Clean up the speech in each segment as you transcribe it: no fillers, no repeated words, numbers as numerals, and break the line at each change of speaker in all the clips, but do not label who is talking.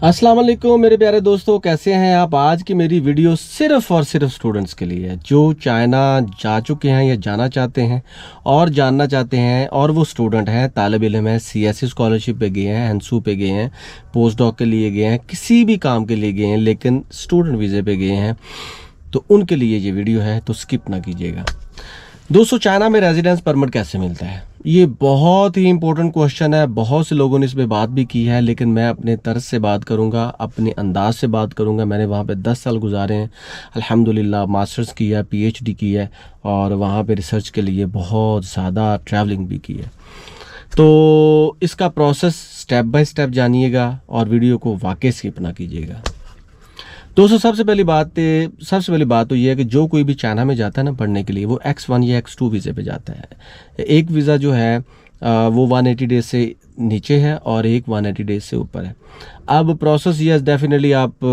अस्सलाम वालेकुम मेरे प्यारे दोस्तों, कैसे हैं आप। आज की मेरी वीडियो सिर्फ़ और सिर्फ स्टूडेंट्स के लिए है जो चाइना जा चुके हैं या जाना चाहते हैं और जानना चाहते हैं, और वो स्टूडेंट हैं, तालिब इल्म हैं, सीएससी स्कॉलरशिप पे गए हैं, हंसू पे गए हैं, पोस्ट डॉक के लिए गए हैं, किसी भी काम के लिए गए हैं लेकिन स्टूडेंट वीज़े पे गए हैं, तो उनके लिए ये वीडियो है, तो स्किप ना कीजिएगा। दोस्तों, चाइना में रेजिडेंस परमिट कैसे मिलता है, ये बहुत ही इंपॉर्टेंट क्वेश्चन है। बहुत से लोगों ने इस पे बात भी की है, लेकिन मैं अपने तर्ज से बात करूंगा, अपने अंदाज से बात करूंगा। मैंने वहाँ पे 10 साल गुजारे हैं, अल्हम्दुलिल्लाह मास्टर्स किया है, पीएचडी की है, और वहाँ पे रिसर्च के लिए बहुत ज़्यादा ट्रैवलिंग भी की है। तो इसका प्रोसेस स्टेप बाय स्टेप जानिएगा और वीडियो को वाकई स्किप ना कीजिएगा। दोस्तों, सबसे पहली बात तो ये है कि जो कोई भी चाइना में जाता है ना पढ़ने के लिए, वो X1 या X2 वीज़े पे जाता है। एक वीज़ा जो है वो 180 डेज से नीचे है और एक 180 डेज से ऊपर है। अब प्रोसेस ये डेफिनेटली आप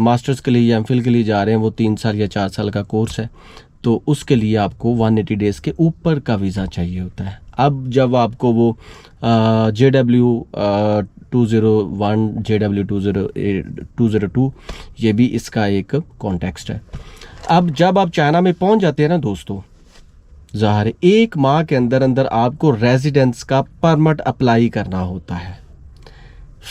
मास्टर्स के लिए या एमफिल के लिए जा रहे हैं, वो 3 साल या 4 साल का कोर्स है, तो उसके लिए आपको 180 डेज़ के ऊपर का वीज़ा चाहिए होता है। अब जब आपको वो JW 201 JW 202 ये भी इसका एक कॉन्टेक्स्ट है। अब जब आप चाइना में पहुंच जाते हैं ना दोस्तों, ज़ाहिर 1 माह के अंदर अंदर आपको रेजिडेंस का परमिट अप्लाई करना होता है,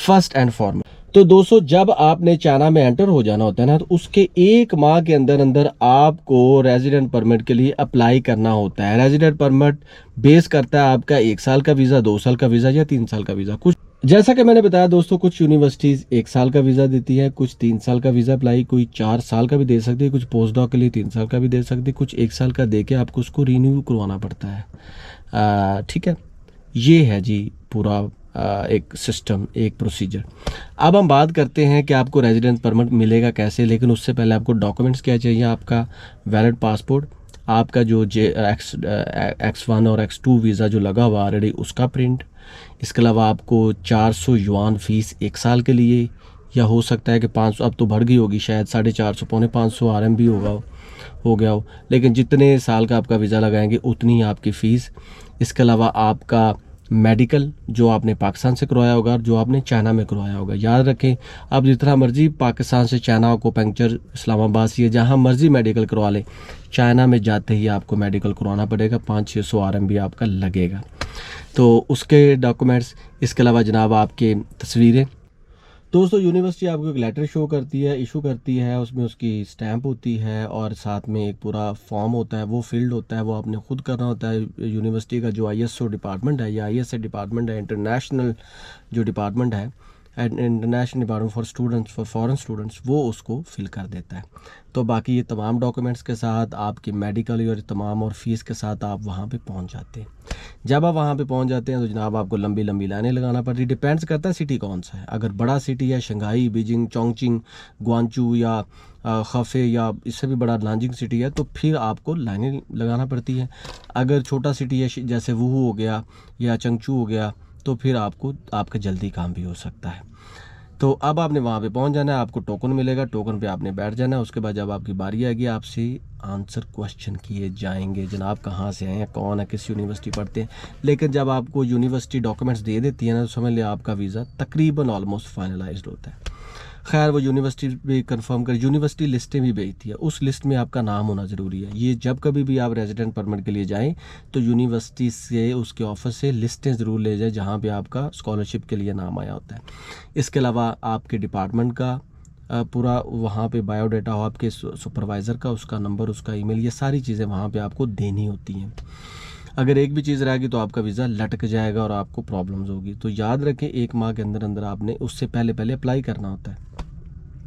फर्स्ट एंड फॉरमोस्ट। तो दोस्तों, जब आपने चाइना में एंटर हो जाना होता है ना, तो उसके 1 माह के अंदर अंदर आपको रेजिडेंट परमिट के लिए अप्लाई करना होता है। रेजिडेंट परमिट बेस करता है आपका 1 साल का वीज़ा, 2 साल का वीज़ा या 3 साल का वीज़ा। कुछ जैसा कि मैंने बताया दोस्तों, कुछ यूनिवर्सिटीज़ 1 साल का वीज़ा देती है, कुछ 3 साल का वीज़ा अप्लाई, कोई 4 साल का भी दे सकती है, कुछ पोस्ट डॉक के लिए 3 साल का भी दे सकती है, कुछ 1 साल का दे के आपको उसको रीन्यू करवाना पड़ता है। ठीक है, ये है जी पूरा एक सिस्टम, एक प्रोसीजर। अब हम बात करते हैं कि आपको रेजिडेंस परमिट मिलेगा कैसे, लेकिन उससे पहले आपको डॉक्यूमेंट्स क्या चाहिए। आपका वैलिड पासपोर्ट, आपका जो X1 और X2 वीज़ा जो लगा हुआ ऑलरेडी उसका प्रिंट, इसके अलावा आपको 400 युआन फ़ीस 1 साल के लिए, या हो सकता है कि 500, अब तो बढ़ गई होगी शायद, 450 पौने 500 RMB हो गया हो, लेकिन जितने साल का आपका वीज़ा लगाएंगे उतनी ही आपकी फ़ीस। इसके अलावा आपका मेडिकल जो आपने पाकिस्तान से करवाया होगा और जो आपने चाइना में करवाया होगा, याद रखें, आप जितना मर्जी पाकिस्तान से चाइना को पंक्चर, इस्लामाबाद से जहाँ मर्जी मेडिकल करवा लें, चाइना में जाते ही आपको मेडिकल करवाना पड़ेगा, 500-600 RMB आपका लगेगा। तो उसके डॉक्यूमेंट्स, इसके अलावा जनाब आपके तस्वीरें। दोस्तों, यूनिवर्सिटी आपको एक लेटर इशू करती है, उसमें उसकी स्टैंप होती है और साथ में एक पूरा फॉर्म होता है, वो फील्ड होता है, वो आपने खुद करना होता है। यूनिवर्सिटी का जो ISO डिपार्टमेंट है या ISA डिपार्टमेंट है, इंटरनेशनल जो डिपार्टमेंट है, international department for students, for foreign students, वो उसको फिल कर देता है। तो बाकी ये तमाम डॉक्यूमेंट्स के साथ आपकी मेडिकल और तमाम और फीस के साथ आप वहाँ पे पहुँच जाते हैं। जब आप वहाँ पे पहुँच जाते हैं तो जनाब आपको लंबी लंबी लाइनें लगाना पड़ती है। डिपेंड्स करता है सिटी कौन सा है। अगर बड़ा सिटी है, शंघाई, बीजिंग, चोंगचिंग, ग्वांचू या खफे या इससे भी बड़ा नानजिंग सिटी है, तो फिर आपको लाइनें लगाना पड़ती है। अगर छोटा सिटी है जैसे वुहू हो गया या चंगचू हो गया, तो फिर आपका जल्दी काम भी हो सकता है। तो अब आपने वहाँ पे पहुँच जाना है, आपको टोकन मिलेगा, टोकन पे आपने बैठ जाना है। उसके बाद जब आपकी बारी आएगी, आपसे आंसर क्वेश्चन किए जाएंगे, जनाब कहाँ से आए हैं, कौन है, किस यूनिवर्सिटी पढ़ते हैं। लेकिन जब आपको यूनिवर्सिटी डॉक्यूमेंट्स दे देती है ना, तो समझ लिया आपका वीज़ा तकरीबन ऑलमोस्ट फाइनलाइज्ड होता है। खैर, वो यूनिवर्सिटी भी कंफर्म कर, यूनिवर्सिटी लिस्टें भी भेजती है, उस लिस्ट में आपका नाम होना ज़रूरी है। ये जब कभी भी आप रेजिडेंट परमिट के लिए जाएं तो यूनिवर्सिटी से, उसके ऑफिस से लिस्टें ज़रूर ले जाएं जहाँ पे आपका स्कॉलरशिप के लिए नाम आया होता है। इसके अलावा आपके डिपार्टमेंट का पूरा वहाँ पे बायोडाटा हो, आपके सुपरवाइज़र का, उसका नंबर, उसका ईमेल, ये सारी चीज़ें वहाँ पे आपको देनी होती हैं। अगर एक भी चीज़ रहेगी तो आपका वीज़ा लटक जाएगा और आपको प्रॉब्लम्स होगी। तो याद रखें, 1 माह के अंदर अंदर आपने उससे पहले अप्लाई करना होता है।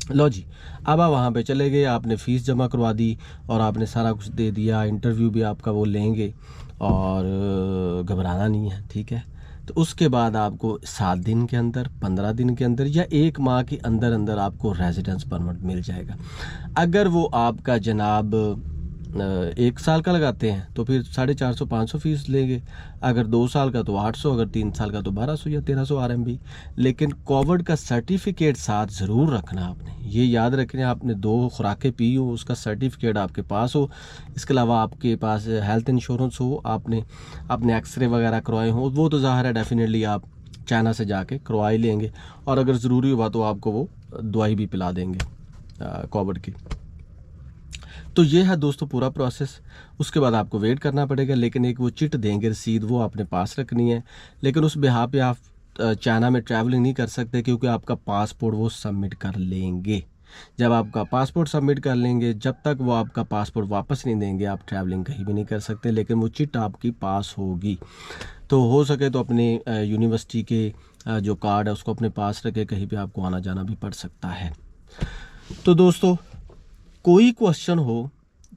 लो जी, अब आप वहाँ पे चले गए, आपने फ़ीस जमा करवा दी और आपने सारा कुछ दे दिया, इंटरव्यू भी आपका वो लेंगे और घबराना नहीं है, ठीक है। तो उसके बाद आपको 7 दिन के अंदर, 15 दिन के अंदर या 1 माह के अंदर अंदर आपको रेजिडेंस परमिट मिल जाएगा। अगर वो आपका जनाब 1 साल का लगाते हैं तो फिर 450-500 फीस लेंगे, अगर 2 साल का तो 800, अगर 3 साल का तो 1200 या 1300 RMB। लेकिन कोविड का सर्टिफिकेट साथ ज़रूर रखना आपने, ये याद रखना, आपने 2 खुराकें पी हो, उसका सर्टिफिकेट आपके पास हो। इसके अलावा आपके पास हेल्थ इंश्योरेंस हो, आपने अपने एक्सरे वगैरह करवाए हों, वो तो ज़ाहिर है डेफिनेटली आप चाइना से जाके करवा ही लेंगे, और अगर ज़रूरी हुआ तो आपको वो दवाई भी पिला देंगे कोविड की। तो ये है दोस्तों पूरा प्रोसेस। उसके बाद आपको वेट करना पड़ेगा, लेकिन एक वो चिट देंगे रसीद, वो अपने पास रखनी है। लेकिन उस बिहार पे आप चाइना में ट्रैवलिंग नहीं कर सकते, क्योंकि आपका पासपोर्ट वो सबमिट कर लेंगे। जब आपका पासपोर्ट सबमिट कर लेंगे, जब तक वो आपका पासपोर्ट वापस नहीं देंगे, आप ट्रैवलिंग कहीं भी नहीं कर सकते। लेकिन वो चिट आपकी पास होगी। तो हो सके तो अपने यूनिवर्सिटी के जो कार्ड है उसको अपने पास रखें, कहीं पे आपको आना जाना भी पड़ सकता है। तो दोस्तों, कोई क्वेश्चन हो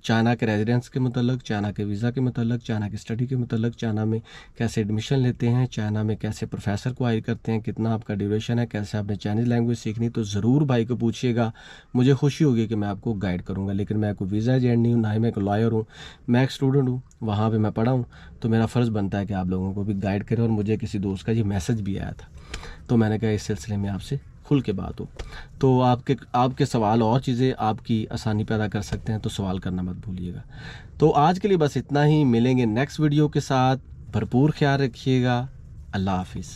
चाइना के रेजिडेंस के मतलब, चाइना के वीज़ा के मतलब, चाइना की स्टडी के मतलब, चाइना में कैसे एडमिशन लेते हैं, चाइना में कैसे प्रोफेसर को हायर करते हैं, कितना आपका ड्यूरेशन है, कैसे आपने चाइनीज़ लैंग्वेज सीखनी, तो ज़रूर भाई को पूछिएगा। मुझे खुशी होगी कि मैं आपको गाइड करूँगा। लेकिन मैं कोई वीज़ा एजेंट नहीं हूँ, ना ही मैं कोई लॉयर हूँ, मैं एक स्टूडेंट हूँ, वहाँ पर मैं पढ़ा हूँ। तो मेरा फ़र्ज़ बनता है कि आप लोगों को भी गाइड करें। और मुझे किसी दोस्त का ये मैसेज भी आया था, तो मैंने कहा इस सिलसिले में आपसे खुल के बात हो। तो आपके सवाल और चीज़ें आपकी आसानी पैदा कर सकते हैं, तो सवाल करना मत भूलिएगा। तो आज के लिए बस इतना ही। मिलेंगे नेक्स्ट वीडियो के साथ। भरपूर ख्याल रखिएगा। अल्लाह हाफिज़।